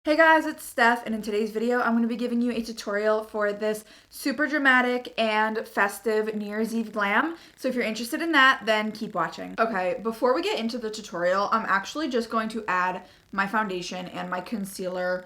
Hey guys, it's Steph, and in today's video, I'm going to be giving you a tutorial for this super dramatic and festive New Year's Eve glam. So if you're interested in that, then keep watching. Okay, before we get into the tutorial, I'm actually just going to add my foundation and my concealer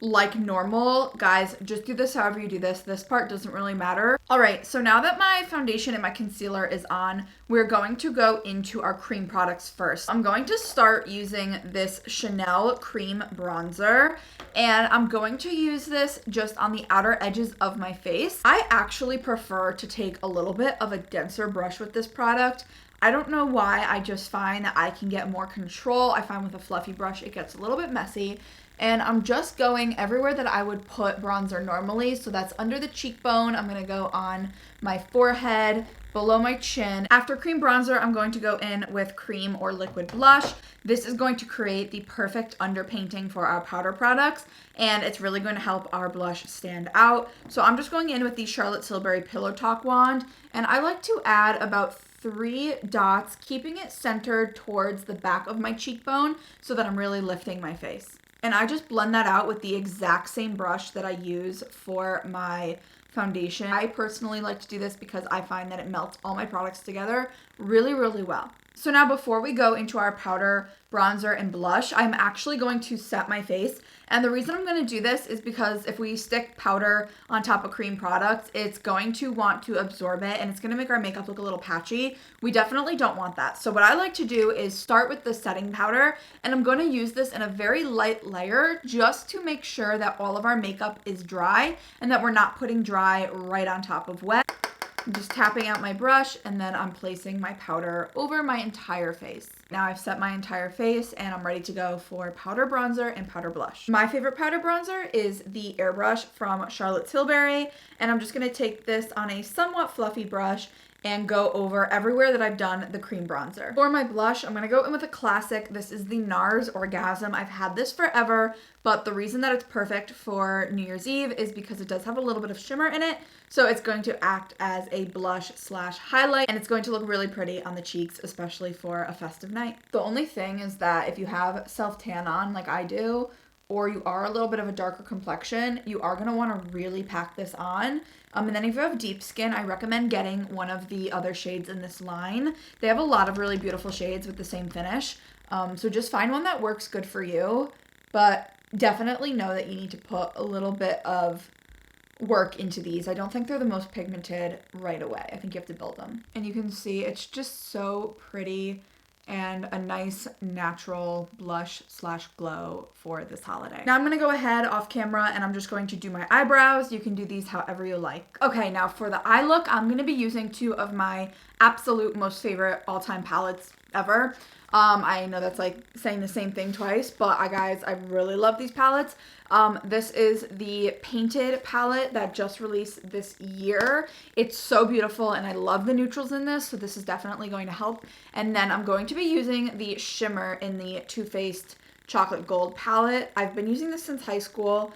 like normal. Guys, just do this however you do this. This part doesn't really matter. All right, so now that my foundation and my concealer is on, we're going to go into our cream products first. I'm going to start using this Chanel cream bronzer, and I'm going to use this just on the outer edges of my face. I actually prefer to take a little bit of a denser brush with this product. I don't know why, I just find that I can get more control. I find with a fluffy brush, it gets a little bit messy. And I'm just going everywhere that I would put bronzer normally. So that's under the cheekbone. I'm going to go on my forehead, below my chin. After cream bronzer, I'm going to go in with cream or liquid blush. This is going to create the perfect underpainting for our powder products, and it's really going to help our blush stand out. So I'm just going in with the Charlotte Tilbury Pillow Talk wand, and I like to add about 3 dots, keeping it centered towards the back of my cheekbone so that I'm really lifting my face. And I just blend that out with the exact same brush that I use for my foundation. I personally like to do this because I find that it melts all my products together really, really well. So now before we go into our powder, bronzer, and blush, I'm actually going to set my face. And the reason I'm going to do this is because if we stick powder on top of cream products, it's going to want to absorb it and it's going to make our makeup look a little patchy. We definitely don't want that. So what I like to do is start with the setting powder, and I'm going to use this in a very light layer just to make sure that all of our makeup is dry and that we're not putting dry right on top of wet. I'm just tapping out my brush, and then I'm placing my powder over my entire face. Now I've set my entire face and I'm ready to go for powder bronzer and powder blush. My favorite powder bronzer is the Airbrush from Charlotte Tilbury, and I'm just going to take this on a somewhat fluffy brush and go over everywhere that I've done the cream bronzer. For my blush, I'm going to go in with a classic. This is the NARS Orgasm. I've had this forever, but the reason that it's perfect for New Year's Eve is because it does have a little bit of shimmer in it, so it's going to act as a blush / highlight, and it's going to look really pretty on the cheeks, especially for a festive night. The only thing is that if you have self-tan on like I do, or you are a little bit of a darker complexion, you are going to want to really pack this on. And then if you have deep skin, I recommend getting one of the other shades in this line. They have a lot of really beautiful shades with the same finish. So just find one that works good for you, but definitely know that you need to put a little bit of work into these. I don't think they're the most pigmented right away. I think you have to build them. And you can see it's just so pretty and a nice natural blush / glow for this holiday. Now I'm gonna go ahead off camera and I'm just going to do my eyebrows. You can do these however you like. Okay, now for the eye look, I'm gonna be using 2 of my absolute most favorite all-time palettes ever. I know that's like saying the same thing twice, but guys, I really love these palettes. This is the Painted palette that just released this year. It's so beautiful and I love the neutrals in this, so this is definitely going to help. And then I'm going to be using the shimmer in the Too Faced Chocolate Gold palette. I've been using this since high school.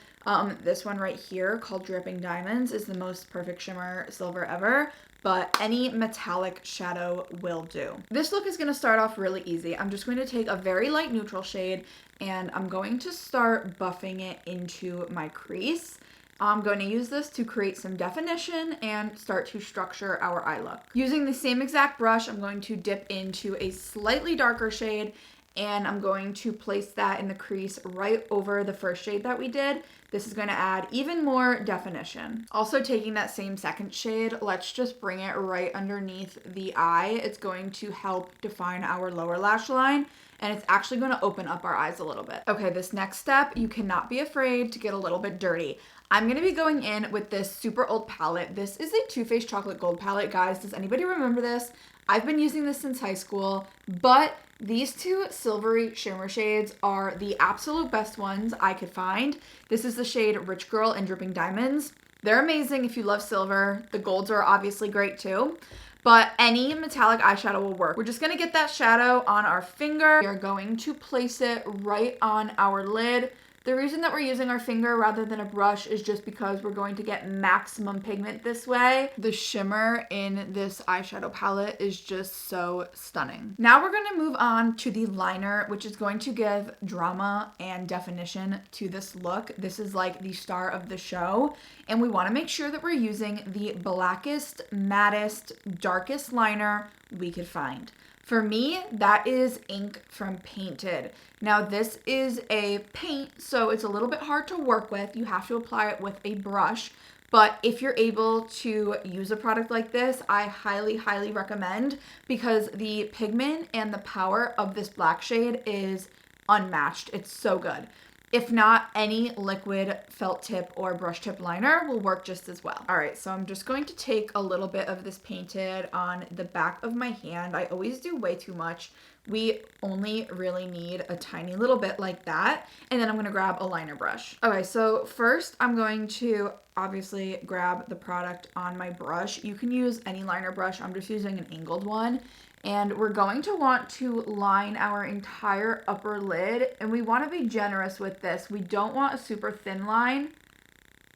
This one right here called Dripping Diamonds is the most perfect shimmer silver ever, but any metallic shadow will do. This look is going to start off really easy. I'm just going to take a very light neutral shade and I'm going to start buffing it into my crease. I'm going to use this to create some definition and start to structure our eye look. Using the same exact brush, I'm going to dip into a slightly darker shade and I'm going to place that in the crease right over the first shade that we did. This is going to add even more definition. Also taking that same second shade, let's just bring it right underneath the eye. It's going to help define our lower lash line, and it's actually going to open up our eyes a little bit. Okay, this next step, you cannot be afraid to get a little bit dirty. I'm going to be going in with this super old palette. This is a Too Faced Chocolate Gold palette, guys. Does anybody remember this? I've been using this since high school, but these 2 silvery shimmer shades are the absolute best ones I could find. This is the shade Rich Girl and Dripping Diamonds. They're amazing if you love silver. The golds are obviously great too, but any metallic eyeshadow will work. We're just gonna get that shadow on our finger. We are going to place it right on our lid, The reason that we're using our finger rather than a brush is just because we're going to get maximum pigment this way. The shimmer in this eyeshadow palette is just so stunning. Now we're going to move on to the liner, which is going to give drama and definition to this look. This is like the star of the show, and we want to make sure that we're using the blackest, mattest, darkest liner we could find. For me, that is ink from Painted. Now this is a paint, so it's a little bit hard to work with. You have to apply it with a brush. But if you're able to use a product like this, I highly, highly recommend, because the pigment and the power of this black shade is unmatched. It's so good. If not, any liquid felt tip or brush tip liner will work just as well. All right, so I'm just going to take a little bit of this Painted on the back of my hand. I always do way too much. We only really need a tiny little bit like that. And then I'm gonna grab a liner brush. Okay, so first I'm going to obviously grab the product on my brush. You can use any liner brush. I'm just using an angled one. And we're going to want to line our entire upper lid, and we want to be generous with this. We don't want a super thin line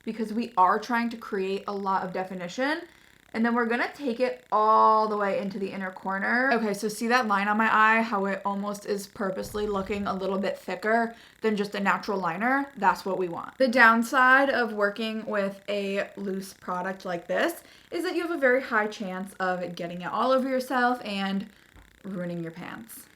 because we are trying to create a lot of definition. And then we're going to take it all the way into the inner corner. Okay, so see that line on my eye, how it almost is purposely looking a little bit thicker than just a natural liner? That's what we want. The downside of working with a loose product like this is that you have a very high chance of getting it all over yourself and ruining your pants.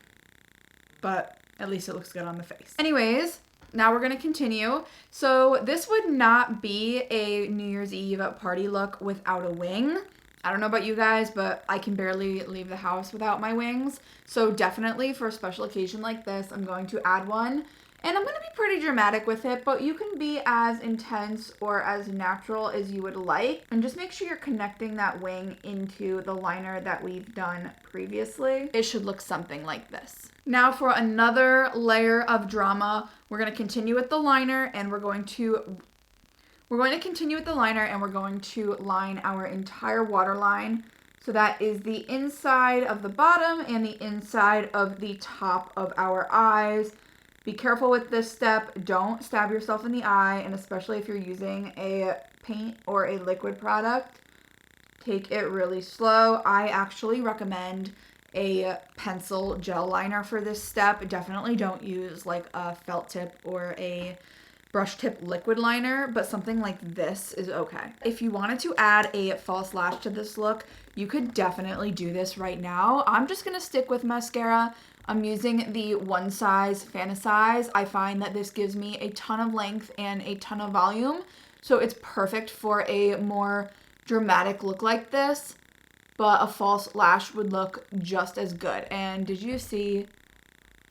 But at least it looks good on the face. Anyways, now we're going to continue. So this would not be a New Year's Eve party look without a wing. I don't know about you guys, but I can barely leave the house without my wings. So definitely for a special occasion like this, I'm going to add one. And I'm going to be pretty dramatic with it, but you can be as intense or as natural as you would like. And just make sure you're connecting that wing into the liner that we've done previously. It should look something like this. Now for another layer of drama, we're going to continue with the liner, and we're going to continue with the liner, and we're going to line our entire waterline. So that is the inside of the bottom and the inside of the top of our eyes. Be careful with this step. Don't stab yourself in the eye, and especially if you're using a paint or a liquid product, take it really slow. I actually recommend a pencil gel liner for this step. Definitely don't use like a felt tip or a brush tip liquid liner, but something like this is okay. If you wanted to add a false lash to this look, you could definitely do this right now. I'm just gonna stick with mascara. I'm using the One Size Fantasize. I find that this gives me a ton of length and a ton of volume, so it's perfect for a more dramatic look like this, but a false lash would look just as good. And did you see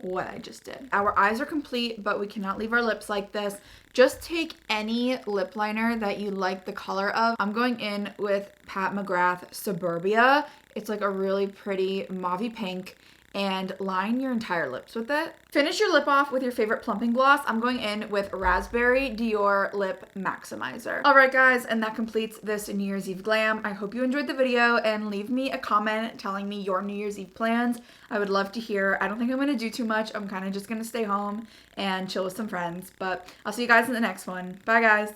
what I just did? Our eyes are complete, but we cannot leave our lips like this. Just take any lip liner that you like the color of. I'm going in with Pat McGrath Suburbia. It's like a really pretty mauvey pink, and line your entire lips with it. Finish your lip off with your favorite plumping gloss. I'm going in with Raspberry Dior Lip Maximizer. All right, guys, and that completes this New Year's Eve glam. I hope you enjoyed the video, and leave me a comment telling me your New Year's Eve plans. I would love to hear. I don't think I'm gonna do too much. I'm kind of just gonna stay home and chill with some friends, but I'll see you guys in the next one. Bye, guys.